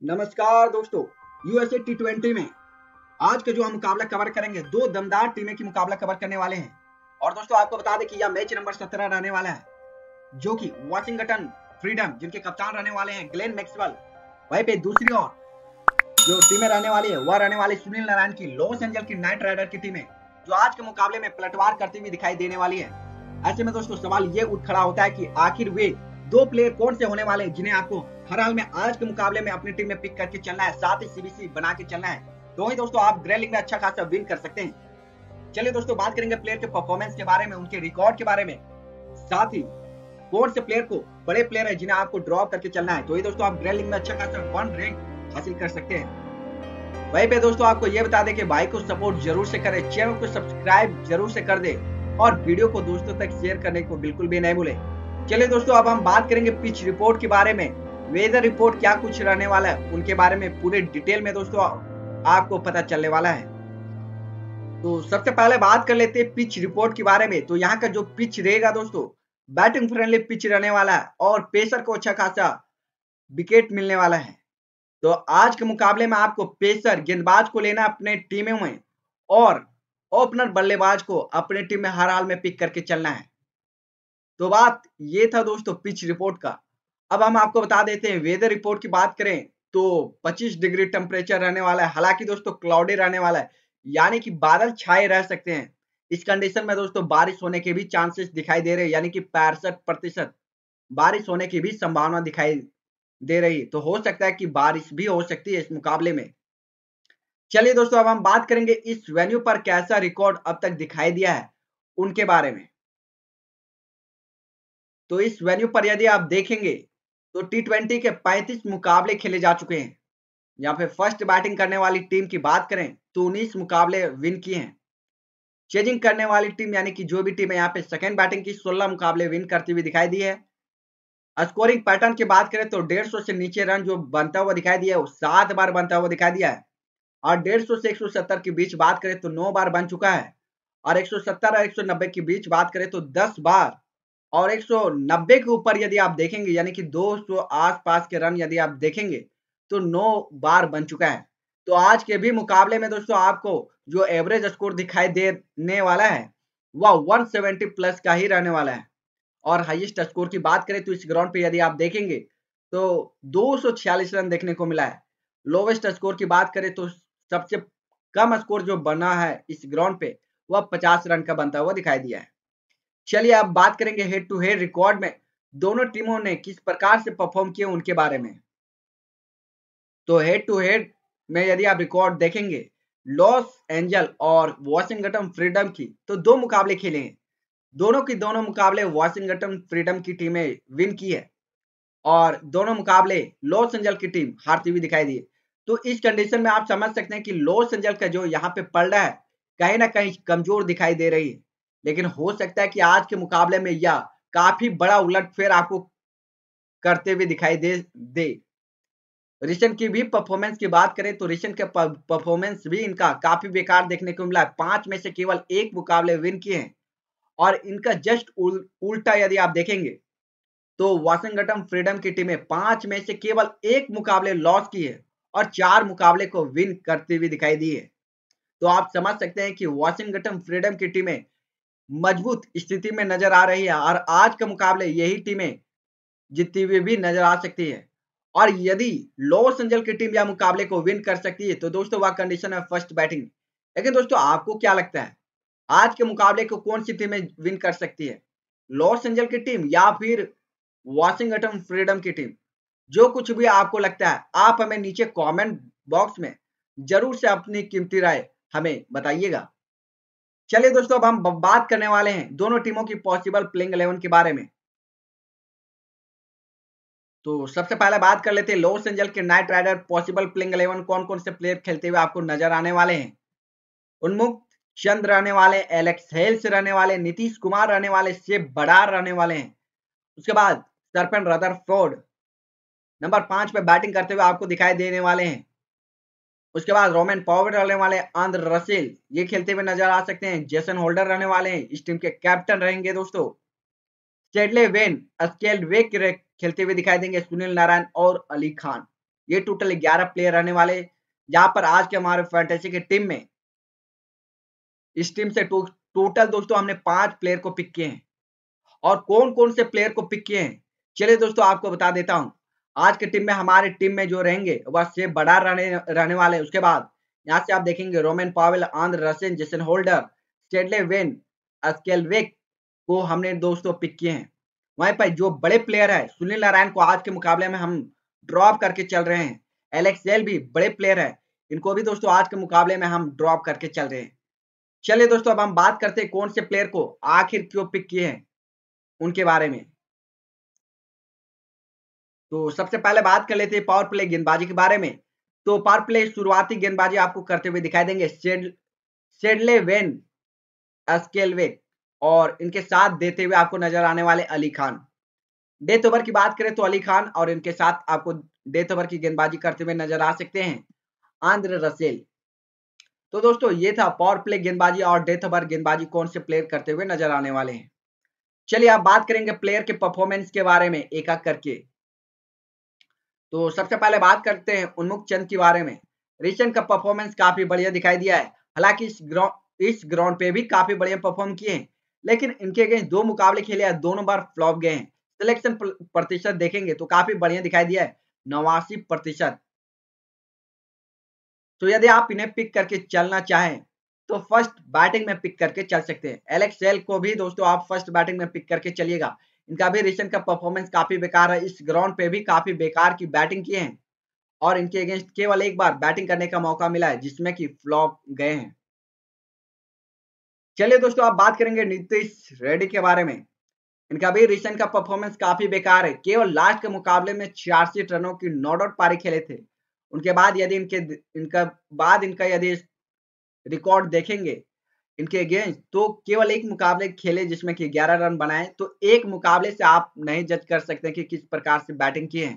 नमस्कार दोस्तों। USA T20 में आज का जो हम मुकाबला कवर करेंगे, दो दमदार टीमें की मुकाबला कवर करने वाले हैं। और दोस्तों आपको बता दें कि यह मैच नंबर 17 रहने वाला है, जो कि वॉशिंगटन फ्रीडम जिनके कप्तान रहने वाले हैं ग्लेन मैक्सवेल। वहीं पे दूसरी ओर जो टीमें रहने वाली है वह रहने वाली सुनील नारायण की लॉस एंजल्स की नाइट राइडर की टीमें, जो आज के मुकाबले में पलटवार करती हुई दिखाई देने वाली है। ऐसे में दोस्तों सवाल ये उठ खड़ा होता है कि आखिर वे दो प्लेयर कौन से होने वाले हैं जिन्हें आपको हर हाल में आज के मुकाबले में अपनी टीम में पिक करके चलना है, साथ ही सीबीसी बना के चलना है, तो ही दोस्तों आप ग्रैंड लीग में अच्छा खासा विन कर सकते हैं। चलिए दोस्तों बात करेंगे प्लेयर के परफॉर्मेंस के बारे में, उनके रिकॉर्ड के बारे में, साथ ही कौन से प्लेयर को बड़े प्लेयर है जिन्हें आपको ड्रॉप करके चलना है, तो ही दोस्तों आप ग्रैंड लीग में अच्छा खासा 1 रैंक हासिल कर सकते हैं। वहीं पे दोस्तों आपको ये बता दें कि भाई को सपोर्ट जरूर से करें, चैनल को सब्सक्राइब जरूर से कर दे और वीडियो को दोस्तों तक शेयर करने को बिल्कुल भी नहीं भूले। चलिए दोस्तों अब हम बात करेंगे पिच रिपोर्ट के बारे में, वेदर रिपोर्ट क्या कुछ रहने वाला है उनके बारे में पूरे डिटेल में दोस्तों आपको पता चलने वाला है। तो सबसे पहले बात कर लेते हैं पिच रिपोर्ट के बारे में। तो यहाँ का जो पिच रहेगा दोस्तों, बैटिंग फ्रेंडली पिच रहने वाला है और पेसर को अच्छा खासा विकेट मिलने वाला है। तो आज के मुकाबले में आपको पेसर गेंदबाज को लेना अपने टीमों में और ओपनर बल्लेबाज को अपने टीम में हर हाल में पिक करके चलना है। तो बात ये था दोस्तों पिच रिपोर्ट का। अब हम आपको बता देते हैं वेदर रिपोर्ट की बात करें तो 25 डिग्री टेम्परेचर रहने वाला है। हालांकि दोस्तों क्लाउडी रहने वाला है, यानी कि बादल छाए रह सकते हैं। इस कंडीशन में दोस्तों बारिश होने के भी चांसेस दिखाई दे रहे हैं, यानी कि 65% बारिश होने की भी संभावना दिखाई दे रही है। तो हो सकता है कि बारिश भी हो सकती है इस मुकाबले में। चलिए दोस्तों अब हम बात करेंगे इस वेन्यू पर कैसा रिकॉर्ड अब तक दिखाई दिया है उनके बारे में। तो इस वेन्यू पर यदि आप देखेंगे तो T20 के 35 मुकाबले खेले जा चुके हैं। यहाँ पे फर्स्ट बैटिंग करने वाली टीम की बात करें तो 19 मुकाबले विन किए हैं। चेजिंग करने वाली टीम यानी कि जो भी टीम है यहाँ पे सेकंड बैटिंग की 16 मुकाबले विन करती हुई दिखाई दी है। स्कोरिंग पैटर्न की बात करें तो 150 से नीचे रन जो बनता हुआ दिखाई दिया है वो 7 बार बनता हुआ दिखाई दिया है। और 150 से 170 के बीच बात करें तो 9 बार बन चुका है। और 170 और 190 के बीच बात करें तो 10 बार। और 190 के ऊपर यदि आप देखेंगे यानी कि 200 आसपास के रन यदि आप देखेंगे तो 9 बार बन चुका है। तो आज के भी मुकाबले में दोस्तों आपको जो एवरेज स्कोर दिखाई देने वाला है वह 170 प्लस का ही रहने वाला है। और हाईएस्ट स्कोर की बात करें तो इस ग्राउंड पे यदि आप देखेंगे तो 246 रन देखने को मिला है। लोवेस्ट स्कोर की बात करें तो सबसे कम स्कोर जो बना है इस ग्राउंड पे वह 50 रन का बनता हुआ दिखाई दिया है। चलिए अब बात करेंगे हेड टू हेड रिकॉर्ड में दोनों टीमों ने किस प्रकार से परफॉर्म किए उनके बारे में। तो हेड टू हेड में यदि आप रिकॉर्ड देखेंगे लॉस एंजल और वॉशिंगटन फ्रीडम की, तो दो मुकाबले खेले हैं। दोनों की दोनों मुकाबले वॉशिंगटन फ्रीडम की टीमें विन की है और दोनों मुकाबले लॉस एंजल की टीम हारती हुई दिखाई दी है। तो इस कंडीशन में आप समझ सकते हैं कि लॉस एंजल का जो यहाँ पे पलड़ा है कहीं ना कहीं कमजोर दिखाई दे रही है। लेकिन हो सकता है कि आज के मुकाबले में यह काफी बड़ा उलटफेर आपको करते हुए दिखाई दे। ऋषभ की भी परफॉर्मेंस की बात करें तो ऋषभ के परफॉर्मेंस भी इनका काफी बेकार देखने को मिला है। 5 में से केवल 1 मुकाबले विन किए हैं। और इनका जस्ट उल्टा यदि आप देखेंगे तो वॉशिंगटन फ्रीडम की टीमें 5 में से केवल 1 मुकाबले लॉस की है और 4 मुकाबले को विन करती हुई दिखाई दी है। तो आप समझ सकते हैं कि वॉशिंगटन फ्रीडम की टीमें मजबूत स्थिति में नजर आ रही है और आज के मुकाबले यही टीमें जीतती हुई भी नजर आ सकती है। और यदि लॉस एंजल की टीम या मुकाबले को विन कर सकती है तो दोस्तों वह कंडीशन है फर्स्ट बैटिंग। लेकिन दोस्तों आपको क्या लगता है आज के मुकाबले को कौन सी टीमें विन कर सकती है, लॉस एंजल की टीम या फिर वॉशिंगटन फ्रीडम की टीम? जो कुछ भी आपको लगता है आप हमें नीचे कमेंट बॉक्स में जरूर से अपनी कीमती राय हमें बताइएगा। चलिए दोस्तों अब हम बात करने वाले हैं दोनों टीमों की पॉसिबल प्लेइंग 11 के बारे में। तो सबसे पहले बात कर लेते हैं लॉस एंजल के नाइट राइडर पॉसिबल प्लेइंग 11 कौन कौन से प्लेयर खेलते हुए आपको नजर आने वाले हैं। उन्मुक्त चंद रहने वाले, एलेक्स हेल्स रहने वाले, नीतीश कुमार रहने वाले, शिव बड़ार रहने वाले हैं। उसके बाद सरपन रदरफोर्ड नंबर 5 पे बैटिंग करते हुए आपको दिखाई देने वाले हैं। उसके बाद रोमन पॉवर रहने वाले, आंद्र रसेल ये खेलते हुए नजर आ सकते हैं। जेसन होल्डर रहने वाले हैं, इस टीम के कैप्टन रहेंगे दोस्तों। चेडले वेन स्केल वे खेलते हुए दिखाई देंगे। सुनील नारायण और अली खान ये टोटल 11 प्लेयर रहने वाले, जहां पर आज के हमारे फैंटेसी के टीम में इस टीम से टोटल दोस्तों हमने 5 प्लेयर को पिक किए हैं। और कौन कौन से प्लेयर को पिक किए हैं, चलिए दोस्तों आपको बता देता हूं। आज के टीम में हमारे टीम में जो रहेंगे वह सेफ बडार रहने वाले। उसके बाद यहाँ से आप देखेंगे Roman Powell, Andre Russell, Jason Holder, स्टेडले वेन, अस्केलवेक को हमने दोस्तों पिक किए हैं। वहीं पर जो बड़े प्लेयर है सुनील नारायण को आज के मुकाबले में हम ड्रॉप करके चल रहे हैं। एलेक्स सेल भी बड़े प्लेयर है, इनको भी दोस्तों आज के मुकाबले में हम ड्रॉप करके चल रहे हैं। चलिए दोस्तों अब हम बात करते हैं कौन से प्लेयर को आखिर क्यों पिक किए हैं उनके बारे में। तो सबसे पहले बात कर लेते हैं पावर प्ले गेंदबाजी के बारे में। तो पावर प्ले शुरुआती गेंदबाजी आपको करते हुए दिखाई देंगे शेडले वेन, अस्केलवेक और इनके साथ देते हुए आपको नजर आने वाले अली खान। डेथ ओवर की बात करें तो अली खान और इनके साथ आपको डेथ ओवर की गेंदबाजी करते हुए नजर आ सकते हैं आंद्रे रसेल। तो दोस्तों ये था पावर प्ले गेंदबाजी और डेथ ओवर गेंदबाजी कौन से प्लेयर करते हुए नजर आने वाले हैं। चलिए आप बात करेंगे प्लेयर के परफॉर्मेंस के बारे में एक एक करके। तो सबसे पहले बात करते हैं उन्मुख चंद के बारे में। ऋषभ का परफॉर्मेंस काफी बढ़िया दिखाई दिया है, हालांकि इस ग्राउंड पे भी काफी बढ़िया परफॉर्म किए हैं, लेकिन इनके अगेंस्ट 2 मुकाबले खेले हैं, दोनों बार फ्लॉप गए हैं। सिलेक्शन प्रतिशत देखेंगे तो काफी बढ़िया दिखाई दिया है, 89%। तो यदि आप इन्हें पिक करके चलना चाहें तो फर्स्ट बैटिंग में पिक करके चल सकते हैं। एलेक्स सेल को भी दोस्तों आप फर्स्ट बैटिंग में पिक करके चलिएगा। इनका भी रिसेंट का परफॉर्मेंस काफी बेकार है, इस ग्राउंड पे भी काफी बेकार की बैटिंग किए हैं और इनके अगेंस्ट केवल एक बार बैटिंग करने का मौका मिला है जिसमें कि फ्लॉप गए हैं। चलिए दोस्तों आप बात करेंगे नीतीश रेड्डी के बारे में। इनका भी रिसेंट का परफॉर्मेंस काफी बेकार है, केवल लास्ट के मुकाबले में 86 रनों की नॉट आउट पारी खेले थे। उनके बाद यदि इनका यदि रिकॉर्ड देखेंगे इनके अगेंस्ट तो केवल एक मुकाबले खेले जिसमें कि 11 रन बनाए। तो एक मुकाबले से आप नहीं जज कर सकते कि किस प्रकार से बैटिंग किए हैं।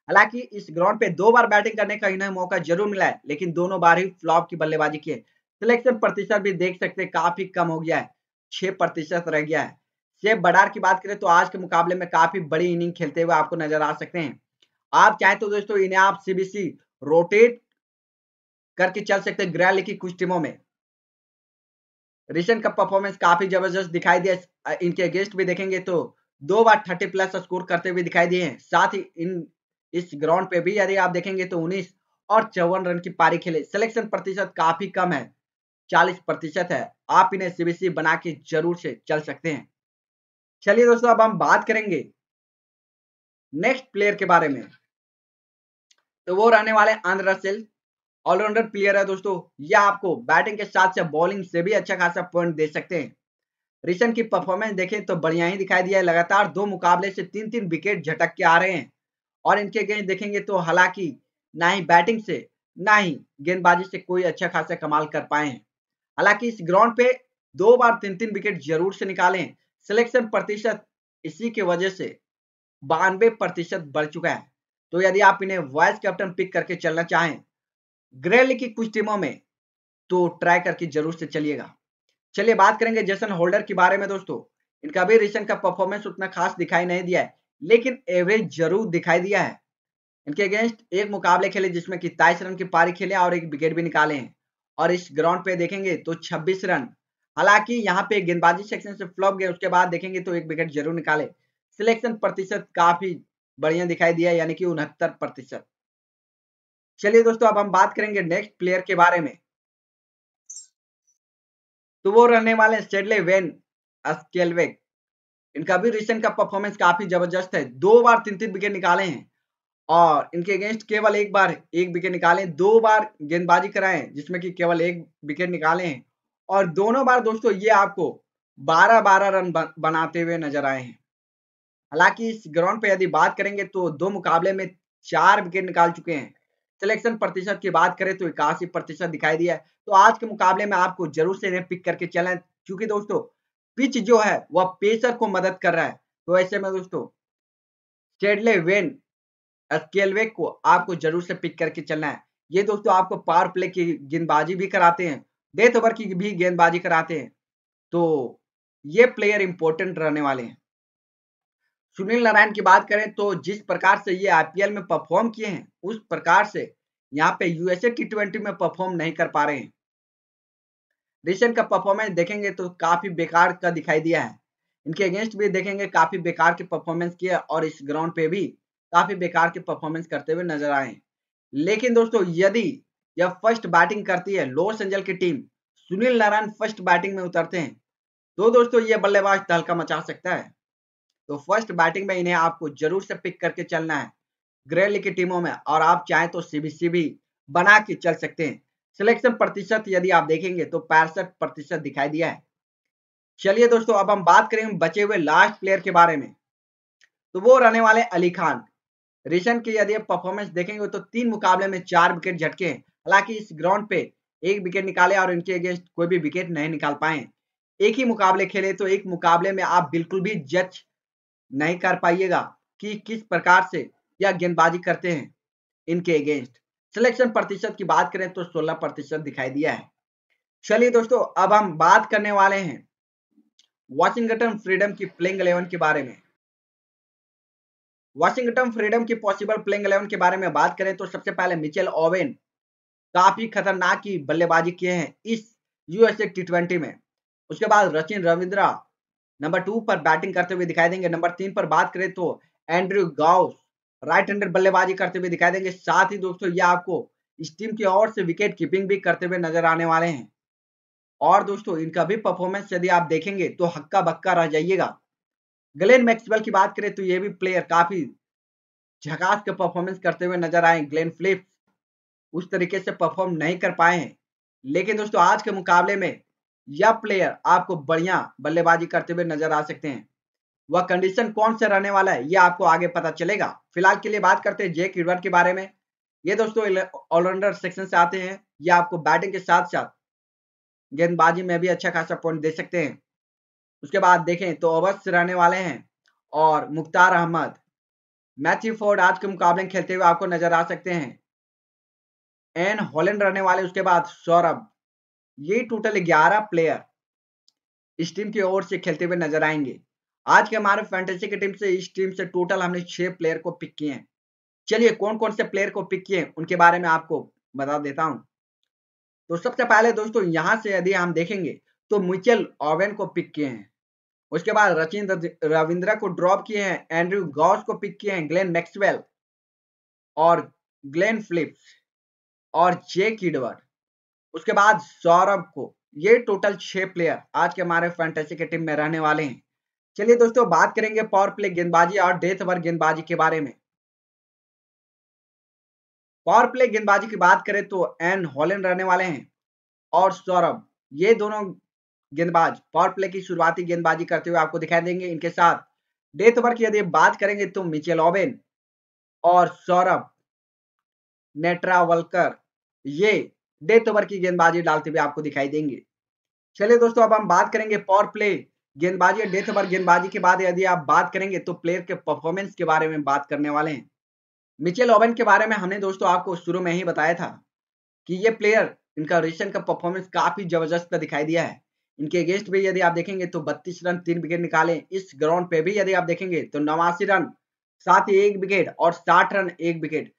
हालांकि इस ग्राउंड पे 2 बार बैटिंग करने का इन्हें मौका जरूर मिला है, लेकिन दोनों बार ही फ्लॉप की बल्लेबाजी की है। सिलेक्शन प्रतिशत भी देख सकते हैं काफी कम हो गया है, 6% रह गया है। सेफ बडार की बात करें तो आज के मुकाबले में काफी बड़ी इनिंग खेलते हुए आपको नजर आ सकते हैं। आप चाहें तो दोस्तों इन्हें आप सीबीसी रोटेट करके चल सकते हैं ग्रैंड लीग की कुछ टीमों में। ऋषभ का परफॉर्मेंस काफी जबरदस्त दिखाई दिया, इनके अगेंस्ट भी देखेंगे तो 2 बार 30+ स्कोर करते हुए दिखाई दिए हैं। साथ ही इस ग्राउंड पे भी यदि आप देखेंगे तो 19 और 54 रन की पारी खेले। सिलेक्शन प्रतिशत काफी कम है, 40% है। आप इन्हें सीबीसी बना के जरूर से चल सकते हैं। चलिए दोस्तों अब हम बात करेंगे नेक्स्ट प्लेयर के बारे में। तो वो रहने वाले आंद्रे रसेल, ऑलराउंडर प्लेयर है दोस्तों। यह आपको बैटिंग के साथ साथ बॉलिंग से भी अच्छा खासा पॉइंट दे सकते हैं। ऋषभ की परफॉर्मेंस देखें तो बढ़िया ही दिखाई दिया है, लगातार 2 मुकाबले से 3-3 विकेट झटक के आ रहे हैं और इनके अगेंस्ट देखेंगे तो हालांकि ना ही बैटिंग से ना ही गेंदबाजी से कोई अच्छा खासा कमाल कर पाए हैं। हालांकि इस ग्राउंड पे 2 बार 3-3 विकेट जरूर से निकाले हैं। सिलेक्शन प्रतिशत इसी की वजह से 92% बढ़ चुका है। तो यदि आप इन्हें वाइस कैप्टन पिक करके चलना चाहें ग्रैंड लीग की कुछ टीमों में तो ट्राई करके जरूर से चलिएगा। चलिए बात करेंगे जेसन होल्डर के बारे में दोस्तों। इनका भी ऋषभ का परफॉर्मेंस उतना खास दिखाई नहीं दिया है, लेकिन एवरेज जरूर दिखाई दिया है। इनके अगेंस्ट एक मुकाबले खेले जिसमें कि 23 रन की पारी खेले और एक विकेट भी निकाले हैं और इस ग्राउंड पे देखेंगे तो 26 रन। हालांकि यहाँ पे गेंदबाजी सेक्शन से फ्लॉप गए, उसके बाद देखेंगे तो एक विकेट जरूर निकाले। सिलेक्शन प्रतिशत काफी बढ़िया दिखाई दिया यानी कि 69%। चलिए दोस्तों अब हम बात करेंगे नेक्स्ट प्लेयर के बारे में। तो वो रहने वाले स्टेडले वेन, अस्केलवेक। इनका भी रिसेंट का परफॉर्मेंस काफी जबरदस्त है, 2 बार 3-3 विकेट निकाले हैं और इनके अगेंस्ट केवल एक बार एक विकेट निकाले, 2 बार गेंदबाजी कराए जिसमें कि केवल एक विकेट निकाले हैं और दोनों बार दोस्तों ये आपको 12-12 रन बनाते हुए नजर आए हैं। हालांकि इस ग्राउंड पे यदि बात करेंगे तो 2 मुकाबले में 4 विकेट निकाल चुके हैं। सिलेक्शन प्रतिशत की बात करें तो 81% दिखाई दिया है। तो आज के मुकाबले में आपको जरूर से इन्हें पिक करके चलें, क्योंकि दोस्तों पिच जो है वह पेसर को मदद कर रहा है। तो ऐसे में दोस्तों स्टेडले वेन, अस्केलवेक को आपको जरूर से पिक करके चलना है। ये दोस्तों आपको पावर प्ले की गेंदबाजी भी कराते हैं, डेथ ओवर की भी गेंदबाजी कराते हैं। तो ये प्लेयर इंपॉर्टेंट रहने वाले हैं। सुनील नारायण की बात करें तो जिस प्रकार से ये आईपीएल में परफॉर्म किए हैं उस प्रकार से यहाँ पे यूएसए टी20 में परफॉर्म नहीं कर पा रहे हैं। रिसेंट का परफॉर्मेंस देखेंगे तो काफी बेकार का दिखाई दिया है। इनके अगेंस्ट भी देखेंगे काफी बेकार की परफॉर्मेंस किया और इस ग्राउंड पे भी काफी बेकार की परफॉर्मेंस करते हुए नजर आए। लेकिन दोस्तों यदि यह फर्स्ट बैटिंग करती है लॉस एंजल्स की team, Sunil Narayan first batting में उतरते हैं तो दोस्तों ये बल्लेबाज तहलका मचा सकता है। तो फर्स्ट बैटिंग में इन्हें आपको जरूर से पिक करके चलना है ग्रे लीग की टीमों में, और आप चाहें तो सीबीसी भी बना के चल सकते हैं। सिलेक्शन प्रतिशत यदि आप देखेंगे तो 65% दिखाई दिया है। चलिए दोस्तों अब हम बात करेंगे बचे हुए लास्ट प्लेयर के बारे में, तो वो रहने वाले अली खान। रिसेंट की यदि परफॉर्मेंस देखेंगे तो 3 मुकाबले में 4 विकेट झटके हैं। हालांकि इस ग्राउंड पे 1 विकेट निकाले और इनके अगेंस्ट कोई भी विकेट नहीं निकाल पाए। एक ही मुकाबले खेले तो एक मुकाबले में आप बिल्कुल भी जज नहीं कर पाइएगा कि किस प्रकार से यह गेंदबाजी करते हैं इनके अगेंस्ट। सिलेक्शन प्रतिशत की बात करें तो 16% दिखाई दिया है। चलिए दोस्तों अब हम बात करने वाले हैं वाशिंगटन फ्रीडम की प्लेइंग 11 के बारे में। वाशिंगटन फ्रीडम की पॉसिबल प्लेइंग 11 के बारे में बात करें तो सबसे पहले मिचेल ओवेन काफी खतरनाक की बल्लेबाजी किए हैं इस यूएसए टी20 में। उसके बाद सचिन रविंद्रा नंबर 2 पर बैटिंग करते हुए दिखाई देंगे। नंबर 3 पर बात करें तो एंड्रयू गॉस राइट हैंडेड बल्लेबाजी करते हुए दिखाई देंगे। साथ ही दोस्तों ये आपको इस टीम की ओर से विकेट कीपिंग भी करते हुए नजर आने वाले हैं। और दोस्तों इनका भी परफॉर्मेंस यदि आप देखेंगे तो हक्का बक्का रह जाइएगा। ग्लेन मैक्सवेल की बात करें तो ये भी प्लेयर काफी झकास के परफॉर्मेंस करते हुए नजर आए। ग्लेन फिलिप्स उस तरीके से परफॉर्म नहीं कर पाए हैं, लेकिन दोस्तों आज के मुकाबले में यह प्लेयर आपको बढ़िया बल्लेबाजी करते हुए नजर आ सकते हैं। वह कंडीशन कौन से रहने वाला है ये आपको आगे पता चलेगा। फिलहाल के लिए बात करते हैं जेक एडवर्ड के बारे में। ये दोस्तों ऑलराउंडर सेक्शन से आते हैं। ये आपको बैटिंग के साथ साथ गेंदबाजी में भी अच्छा खासा पॉइंट दे सकते हैं। उसके बाद देखें तो अवश्य रहने वाले हैं और मुख्तार अहमद, मैथ्यू फोर्ड आज के मुकाबले खेलते हुए आपको नजर आ सकते हैं। एन हॉलैंड रहने वाले, उसके बाद सौरभ। ये टोटल 11 प्लेयर इस टीम की ओर से खेलते हुए नजर आएंगे। आज के हमारे फैंटेसी की टीम से इस टीम से टोटल हमने 6 प्लेयर को पिक किए हैं। चलिए कौन कौन से प्लेयर को पिक किए उनके बारे में आपको बता देता हूं। तो सबसे पहले दोस्तों यहां से यदि हम देखेंगे तो मिचेल ओवेन को पिक किए हैं। उसके बाद सचिन रविंद्रा को ड्रॉप किए हैं। एंड्रयू गॉस को पिक किए हैं। ग्लेन मैक्सवेल और ग्लेन फिलिप्स और जेक एडवर्ड। उसके बाद सौरभ को। ये टोटल 6 प्लेयर आज के हमारे फैंटेसी के टीम में रहने वाले हैं। चलिए दोस्तों बात करेंगे पावर प्ले गेंदबाजी और डेथ ओवर गेंदबाजी के बारे में। पावर प्ले गेंदबाजी की बात करें तो एन हॉलैंड रहने वाले हैं और सौरभ। ये दोनों गेंदबाज पावर प्ले की शुरुआती गेंदबाजी करते हुए आपको दिखाई देंगे। इनके साथ डेथ ओवर की यदि बात करेंगे तो मिचेल ओवेन और सौरभ नेट्रावलकर ये डेथ ओवर की गेंदबाजी डालते हुए आपको दिखाई देंगे। चलिए दोस्तों अब हम बात करेंगे पावर प्ले गेंदबाजी और डेथ ओवर गेंदबाजी के बाद यदि आप बात करेंगे तो प्लेयर के परफॉर्मेंस के बारे में बात करने वाले हैं। मिचेल ओवेन के बारे में हमने दोस्तों आपको शुरू में ही बताया था कि ये प्लेयर इनका रिसेंट का परफॉर्मेंस काफी जबरदस्त दिखाई दिया है। इनके अगेंस्ट भी यदि आप देखेंगे तो 32 रन 3 विकेट निकाले। इस ग्राउंड पे भी यदि आप देखेंगे तो 89 रन साथ ही 1 विकेट और 60 रन 1 विकेट।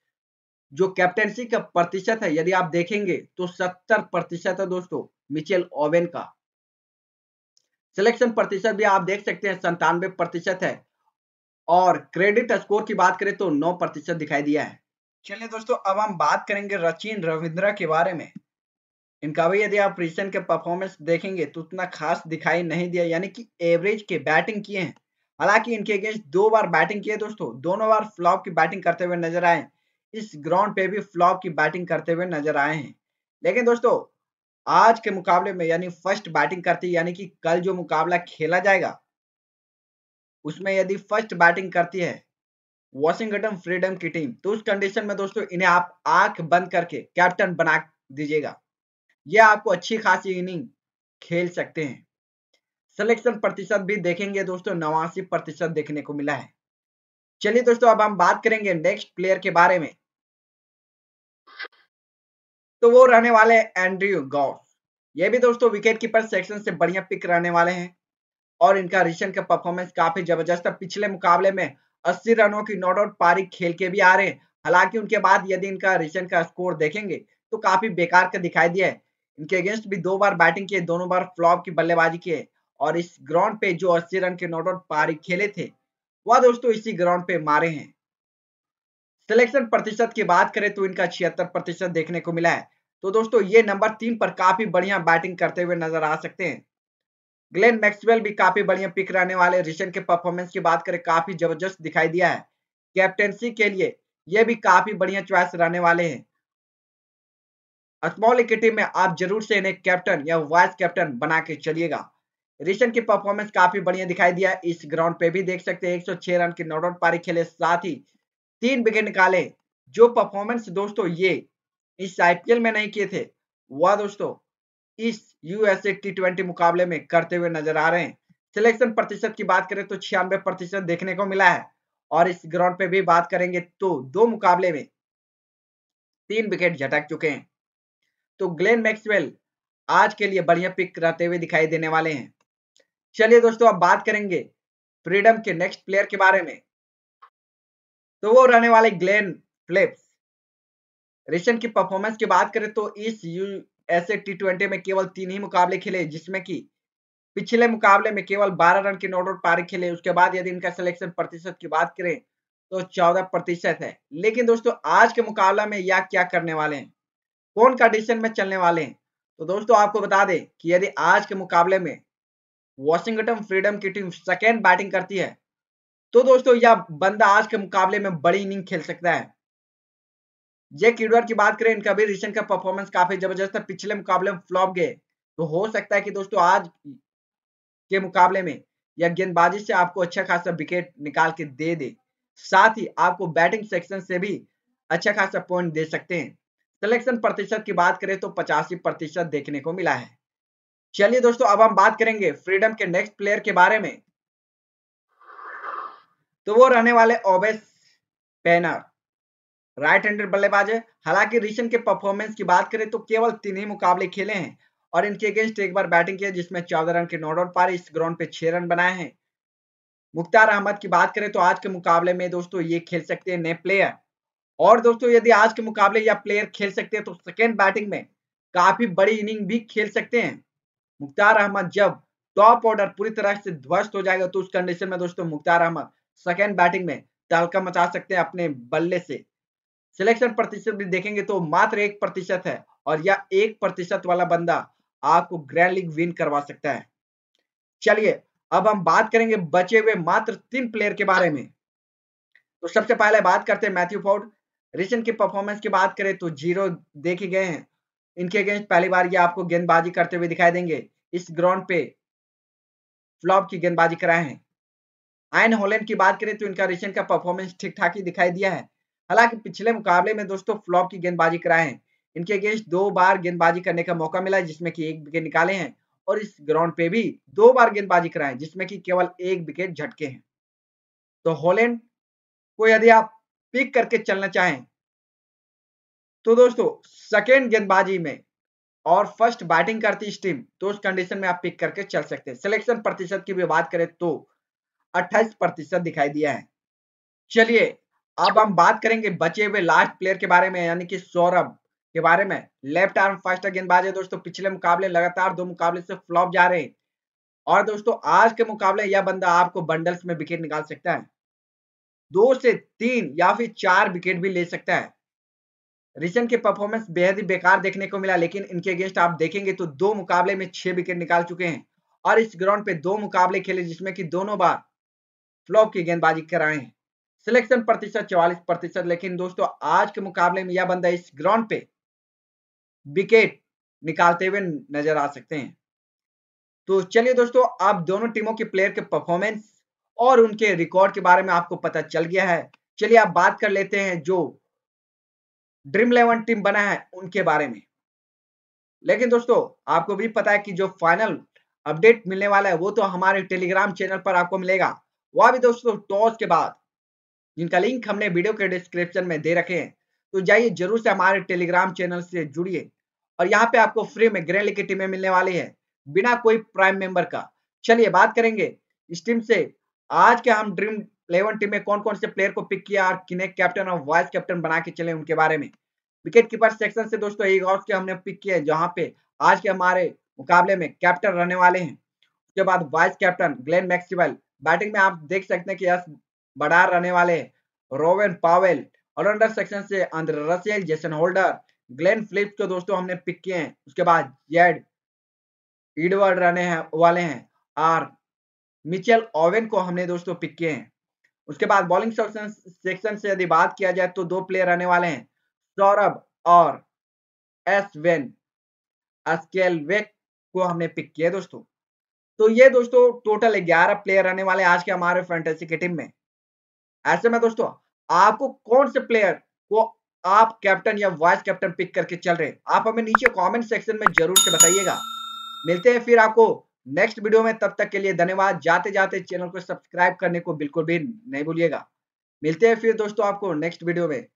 जो कैप्टेंसी का प्रतिशत है यदि आप देखेंगे तो 70% है दोस्तों मिचेल ओवेन का। सिलेक्शन प्रतिशत भी आप देख सकते हैं 97% है और क्रेडिट स्कोर की बात करें तो 9% दिखाई दिया है। चलिए दोस्तों अब हम बात करेंगे सचिन रविंद्रा के बारे में। इनका भी यदि आप रिसेंट के परफॉर्मेंस देखेंगे तो उतना खास दिखाई नहीं दिया, यानी कि एवरेज के बैटिंग किए हैं। हालांकि इनके अगेंस्ट 2 बार बैटिंग किए दोस्तों, दोनों बार फ्लॉप की बैटिंग करते हुए नजर आए। इस ग्राउंड पे भी फ्लॉप की बैटिंग करते हुए नजर आए हैं। लेकिन दोस्तों आज के मुकाबले में यानी फर्स्ट बैटिंग करती है, यानी कि कल जो मुकाबला खेला जाएगा उसमें यदि फर्स्ट बैटिंग करती है वॉशिंगटन फ्रीडम की टीम, तो उस कंडीशन में दोस्तों इन्हें आप आंख बंद करके कैप्टन बना दीजिएगा। यह आपको अच्छी खासी इनिंग खेल सकते हैं। सिलेक्शन प्रतिशत भी देखेंगे दोस्तों 89% देखने को मिला है। चलिए दोस्तों अब हम बात करेंगे नेक्स्ट प्लेयर के बारे में, तो वो रहने वाले एंड्रयू गॉस। ये भी दोस्तों विकेट कीपर सेक्शन से बढ़िया पिक रहने वाले हैं और इनका रिसेंट का परफॉर्मेंस काफी जबरदस्त है। पिछले मुकाबले में 80 रनों की नॉट आउट पारी खेल के भी आ रहे हैं। हालांकि उनके बाद यदि इनका रिसेंट का स्कोर देखेंगे तो काफी बेकार का दिखाई दिया है। इनके अगेंस्ट भी 2 बार बैटिंग किए, दोनों बार फ्लॉप की बल्लेबाजी किए और इस ग्राउंड पे जो 80 रन के नॉट आउट पारी खेले थे वह दोस्तों इसी ग्राउंड पे मारे हैं। सिलेक्शन प्रतिशत की बात करें तो इनका 76% देखने को मिला है। तो दोस्तों ये नंबर 3 पर काफी बढ़िया बैटिंग करते हुए नजर आ सकते हैं। ग्लेन मैक्सवेल भी काफी बढ़िया पिक रहने वाले। रिसेंट के परफॉर्मेंस की बात करें काफी जबरदस्त दिखाई दिया है। कैप्टेंसी के लिए ये भी काफी बढ़िया चॉइस रहने वाले हैं। स्मॉल इक्विटी में आप जरूर से इन्हें कैप्टन या वाइस कैप्टन बना के चलिएगा। रिसेंट की परफॉर्मेंस काफी बढ़िया दिखाई दिया है। इस ग्राउंड पे भी देख सकते हैं 106 रन की नॉट आउट पारी खेले, साथ ही 3 विकेट निकाले। जो परफॉर्मेंस दोस्तों ये इस आईपीएल में नहीं किए थे वह दोस्तों इस यूएसए टी20 मुकाबले में करते हुए नजर आ रहे हैं। सिलेक्शन प्रतिशत की बात करें तो 96% देखने को मिला है और इस ग्राउंड पे भी बात करेंगे तो 2 मुकाबले में 3 विकेट झटक चुके हैं। तो ग्लेन मैक्सवेल आज के लिए बढ़िया पिक रहते हुए दिखाई देने वाले हैं। चलिए दोस्तों अब बात करेंगे फ्रीडम के नेक्स्ट प्लेयर के बारे में। तो वो रहने वाले ग्लेन फिलिप्स। रिसेंट की परफॉर्मेंस की बात करें तो इस यूएसए टी20 में केवल 3 ही मुकाबले खेले, जिसमें कि पिछले मुकाबले में केवल 12 रन की नॉट आउट पारी खेले। उसके बाद यदि इनका सिलेक्शन प्रतिशत की बात करें तो 14% है। लेकिन दोस्तों आज के मुकाबला में यह क्या करने वाले हैं, कौन कंडीशन में चलने वाले हैं, तो दोस्तों आपको बता दें कि यदि आज के मुकाबले में वॉशिंगटन फ्रीडम की टीम सेकेंड बैटिंग करती है तो दोस्तों यह बंदा आज के मुकाबले में बड़ी इनिंग खेल सकता है। जैक ईडवर्ड की बात करें, इनका भी रिसेंट का परफॉर्मेंस काफी जबरदस्त है। पिछले मुकाबले में फ्लॉप गए, तो हो सकता है कि दोस्तों आज के मुकाबले में यह गेंदबाजी से आपको अच्छा खासा विकेट निकाल के दे दे, साथ ही आपको बैटिंग सेक्शन से भी अच्छा खासा पॉइंट दे सकते हैं। सिलेक्शन प्रतिशत की बात करें तो 85% देखने को मिला है। चलिए दोस्तों अब हम बात करेंगे फ्रीडम के नेक्स्ट प्लेयर के बारे में। तो वो रहने वाले ओवेस पेनर, राइट हैंडेड बल्लेबाज है। हालांकि रिसेंट के परफॉर्मेंस की बात करें तो केवल 3 ही मुकाबले खेले हैं और इनके अगेंस्ट एक बार बैटिंग की जिसमें 14 रन की नॉट आउट पारी, इस ग्राउंड पे 6 रन बनाए हैं। मुख्तार अहमद की बात करें तो आज के मुकाबले में दोस्तों ये खेल सकते हैं नए प्लेयर, और दोस्तों यदि आज के मुकाबले या प्लेयर खेल सकते हैं तो सेकेंड बैटिंग में काफी बड़ी इनिंग भी खेल सकते हैं। मुख्तार अहमद जब टॉप ऑर्डर पूरी तरह से ध्वस्त हो जाएगा तो उस कंडीशन में दोस्तों मुख्तार अहमद सेकेंड बैटिंग में तहलका मचा सकते हैं अपने बल्ले से। सिलेक्शन प्रतिशत भी देखेंगे तो मात्र 1% है और यह 1% वाला बंदा आपको ग्रैंड लीग विन करवा सकता है। चलिए अब हम बात करेंगे बचे हुए मात्र 3 प्लेयर के बारे में। तो सबसे पहले बात करते हैं मैथ्यू फोर्ड। रिसेंट की परफॉर्मेंस की बात करें तो 0 देखे गए हैं। इनके अगेंस्ट पहली बार ये आपको गेंदबाजी करते हुए दिखाई देंगे। इस ग्राउंड पे फ्लॉप की गेंदबाजी कराए हैं। आयन हॉलैंड की बात करें तो इनका रिसेंट का परफॉर्मेंस ठीक ठाक ही दिखाई दिया है। हालांकि पिछले मुकाबले में दोस्तों फ्लॉप की गेंदबाजी कराए हैं। इनके अगेंस्ट 2 बार गेंदबाजी करने का मौका मिला जिसमें कि 1 विकेट निकाले हैं और इस ग्राउंड पे भी 2 बार गेंदबाजी कराए जिसमें कि केवल 1 विकेट झटके हैं। तो हॉलैंड को यदि आप पिक करके चलना चाहें तो दोस्तों सेकेंड गेंदबाजी में और फर्स्ट बैटिंग करती इस टीम तो उस कंडीशन में आप पिक करके चल सकते हैं। सिलेक्शन प्रतिशत की भी बात करें तो 28% दिखाई दिया है। चलिए अब हम बात करेंगे बचे हुए लास्ट प्लेयर के बारे में, यानी कि सौरभ के बारे में। लेफ्ट आर्म फास्ट गेंदबाज है दोस्तों। पिछले मुकाबले लगातार 2 मुकाबले से फ्लॉप जा रहे हैं और दोस्तों आज के मुकाबले यह बंदा आपको बंडल्स में विकेट निकाल सकता है। 2 से 3 या फिर 4 विकेट भी ले सकता है। रिसेंट के परफॉर्मेंस बेहद ही बेकार देखने को मिला, लेकिन इनके अगेंस्ट आप देखेंगे तो 2 मुकाबले में 6 विकेट निकाल चुके हैं और इस ग्राउंड पे 2 मुकाबले खेले जिसमें कि दोनों बार फ्लॉप की गेंदबाजी कराए हैं। सिलेक्शन प्रतिशत 44%, लेकिन दोस्तों आज के मुकाबले में यह बंदा इस ग्राउंड पे विकेट निकालते हुए नजर आ सकते हैं। तो चलिए दोस्तों आप दोनों टीमों के प्लेयर के परफॉर्मेंस और उनके रिकॉर्ड के बारे में आपको पता चल गया है। चलिए आप बात कर लेते हैं जो ड्रीम 11 टीम बना है उनके बारे में। लेकिन दोस्तों आपको भी पता है कि जो फाइनल अपडेट मिलने वाला है वो तो हमारे टेलीग्राम चैनल पर आपको मिलेगा, वह भी दोस्तों टॉस के बाद, जिनका लिंक हमने वीडियो के डिस्क्रिप्शन में दे रखे हैं। तो जाइए जरूर से हमारे टेलीग्राम चैनल से जुड़िए और यहाँ पे आपको फ्री में ग्रैंड लीग की टीमें मिलने वाली है बिना कोई प्राइम मेंबर का। चलिए बात करेंगे इस टीम से आज के हम ड्रीम 11 टीम में कौन कौन से प्लेयर को पिक किया और किन्हें कैप्टन और वाइस कैप्टन बना के चले उनके बारे में। विकेट कीपर सेक्शन से दोस्तों ईगॉस के हमने पिक किए जहां पे आज के हमारे मुकाबले में कैप्टन रहने वाले हैं। उसके बाद vice captain Glenn Maxwell, batting में आप देख सकते हैं कि यस बडार रहने वाले हैं, रोवेन पावेल। ऑलराउंडर सेक्शन से Andre Russell, Jason Holder, Glenn Phillips को दोस्तों हमने पिक किए हैं। उसके बाद जेड एडवर्ड रहने हैं वाले हैं और मिचेल ओवेन को हमने दोस्तों पिक किए हैं। उसके बाद बॉलिंग सेक्शन से यदि बात किया जाए तो दो प्लेयर रहने वाले हैं, सौरभ और एसवेन अस्केलवेक को हमने पिक किया दोस्तों। तो ये दोस्तों टोटल 11 प्लेयर रहने वाले आज के हमारे फैंटेसी की टीम में। ऐसे में दोस्तों आपको कौन से प्लेयर को आप कैप्टन या वाइस कैप्टन पिक करके चल रहे हैं, आप हमें नीचे कमेंट सेक्शन में जरूर से बताइएगा। मिलते हैं फिर आपको नेक्स्ट वीडियो में, तब तक के लिए धन्यवाद। जाते जाते चैनल को सब्सक्राइब करने को बिल्कुल भी नहीं भूलिएगा। मिलते हैं फिर दोस्तों आपको नेक्स्ट वीडियो में।